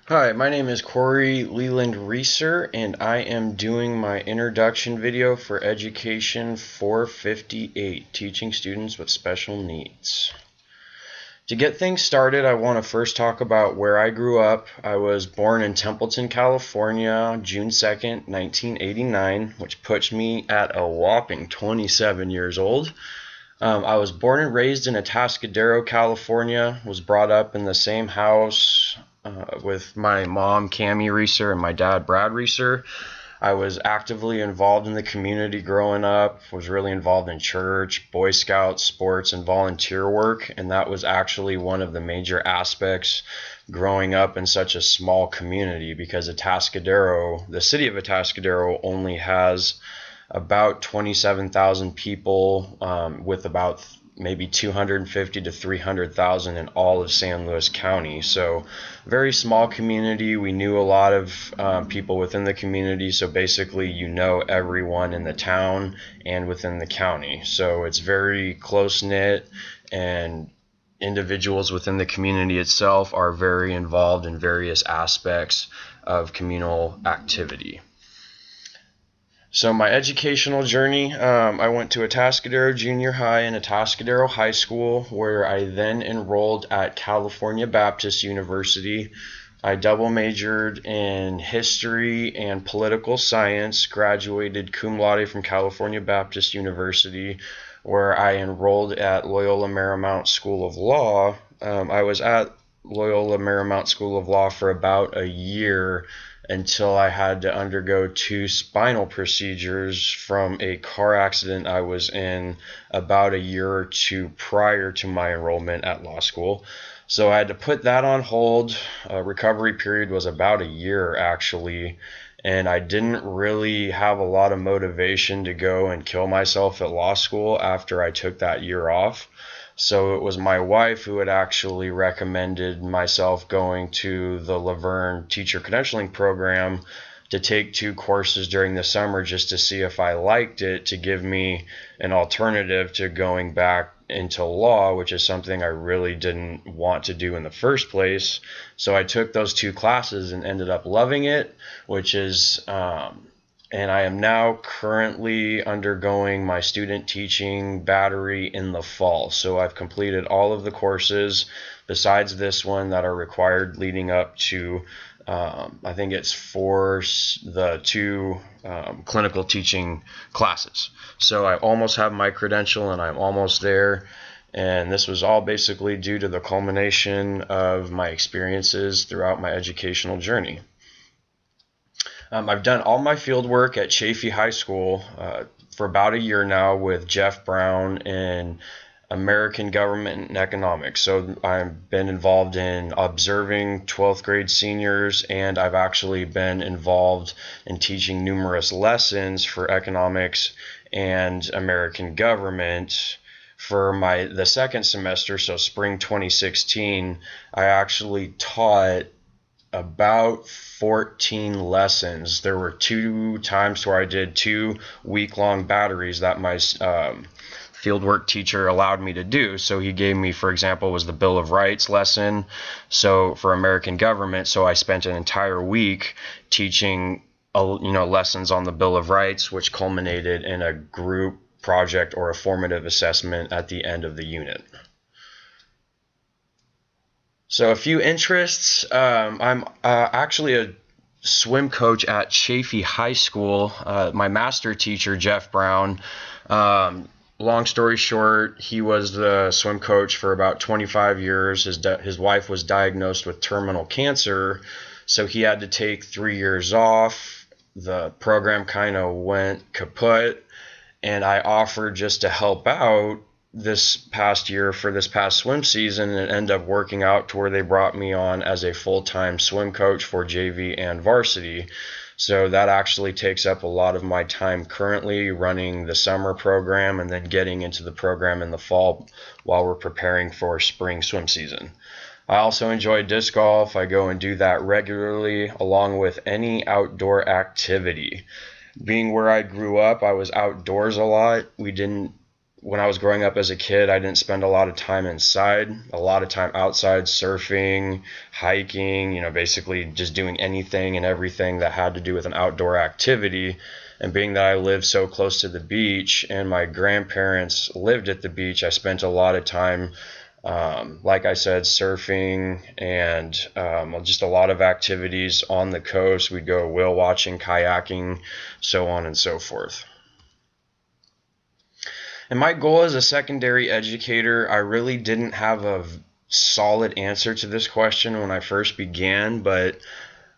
Hi, my name is Corey Leland Reeser, and I am doing my introduction video for Education 458, Teaching Students with Special Needs. To get things started, I want to first talk about where I grew up. I was born in Templeton, California, June 2nd, 1989, which puts me at a whopping 27 years old. I was born and raised in Atascadero, California, was brought up in the same house with my mom, Cammie Reeser, and my dad, Brad Reeser. I was actively involved in the community growing up, was really involved in church, Boy Scouts, sports, and volunteer work, and that was actually one of the major aspects growing up in such a small community because Atascadero, the city of Atascadero, only has about 27,000 people, with about maybe 250 to 300,000 in all of San Luis County. So very small community. We knew a lot of people within the community. So basically you know everyone in the town and within the county. So it's very close knit, and individuals within the community itself are very involved in various aspects of communal activity. So my educational journey, I went to Atascadero Junior High and Atascadero High School, where I then enrolled at California Baptist University. I double majored in history and political science, graduated cum laude from California Baptist University, where I enrolled at Loyola Marymount School of Law. I was at Loyola Marymount School of Law for about a year until I had to undergo two spinal procedures from a car accident I was in about a year or two prior to my enrollment at law school. So I had to put that on hold. Recovery period was about a year actually, and I didn't really have a lot of motivation to go and kill myself at law school after I took that year off. So it was my wife who had actually recommended myself going to the Laverne teacher credentialing program to take two courses during the summer just to see if I liked it, to give me an alternative to going back into law, which is something I really didn't want to do in the first place. So I took those two classes and ended up loving it, which is and I am now currently undergoing my student teaching battery in the fall. So I've completed all of the courses besides this one that are required leading up to, I think it's for the two clinical teaching classes. So I almost have my credential and I'm almost there. And this was all basically due to the culmination of my experiences throughout my educational journey. I've done all my field work at Chaffey High School for about a year now with Jeff Brown in American Government and Economics. So I've been involved in observing 12th grade seniors, and I've actually been involved in teaching numerous lessons for economics and American government. For the second semester, so spring 2016, I actually taught about 14 lessons. There were two times where I did 2 week-long batteries that my fieldwork teacher allowed me to do. So he gave me, for example, was the Bill of Rights lesson. So for American government, so I spent an entire week teaching, lessons on the Bill of Rights, which culminated in a group project or a formative assessment at the end of the unit. So a few interests. I'm actually a swim coach at Chaffey High School. My master teacher, Jeff Brown, long story short, he was the swim coach for about 25 years. His wife was diagnosed with terminal cancer, so he had to take 3 years off. The program kind of went kaput, and I offered just to help out this past year for this past swim season, and ended up working out to where they brought me on as a full-time swim coach for JV and varsity. So that actually takes up a lot of my time currently, running the summer program and then getting into the program in the fall while we're preparing for spring swim season. I also enjoy disc golf. I go and do that regularly along with any outdoor activity. Being where I grew up, I was outdoors a lot. We didn't when I was growing up as a kid, I didn't spend a lot of time inside, a lot of time outside surfing, hiking, basically just doing anything and everything that had to do with an outdoor activity. And being that I lived so close to the beach and my grandparents lived at the beach, I spent a lot of time, like I said, surfing and just a lot of activities on the coast. We'd go whale watching, kayaking, so on and so forth. And my goal as a secondary educator, I really didn't have a solid answer to this question when I first began, but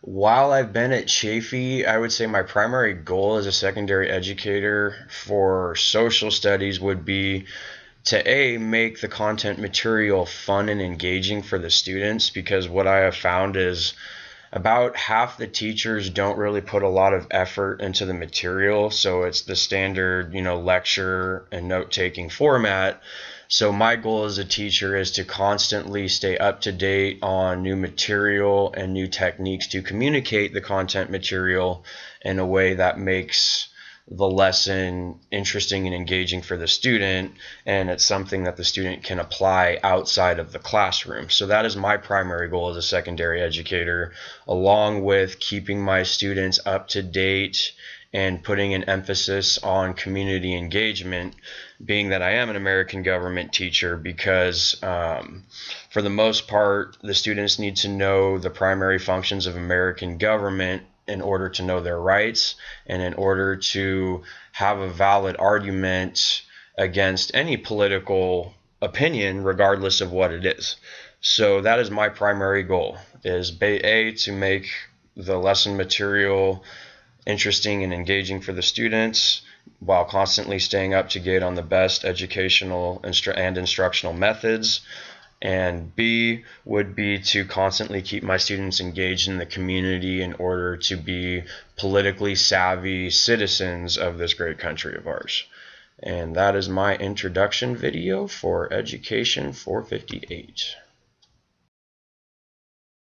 while I've been at Chaffey, I would say my primary goal as a secondary educator for social studies would be to make the content material fun and engaging for the students, because what I have found is about half the teachers don't really put a lot of effort into the material, so it's the standard, lecture and note-taking format. So my goal as a teacher is to constantly stay up to date on new material and new techniques to communicate the content material in a way that makes the lesson interesting and engaging for the student, and it's something that the student can apply outside of the classroom. So that is my primary goal as a secondary educator, along with keeping my students up to date and putting an emphasis on community engagement, being that I am an American government teacher, because for the most part, the students need to know the primary functions of American government in order to know their rights and in order to have a valid argument against any political opinion, regardless of what it is. So that is my primary goal, is to make the lesson material interesting and engaging for the students, while constantly staying up to date on the best educational and instructional methods. And B would be to constantly keep my students engaged in the community in order to be politically savvy citizens of this great country of ours. And that is my introduction video for Education 458.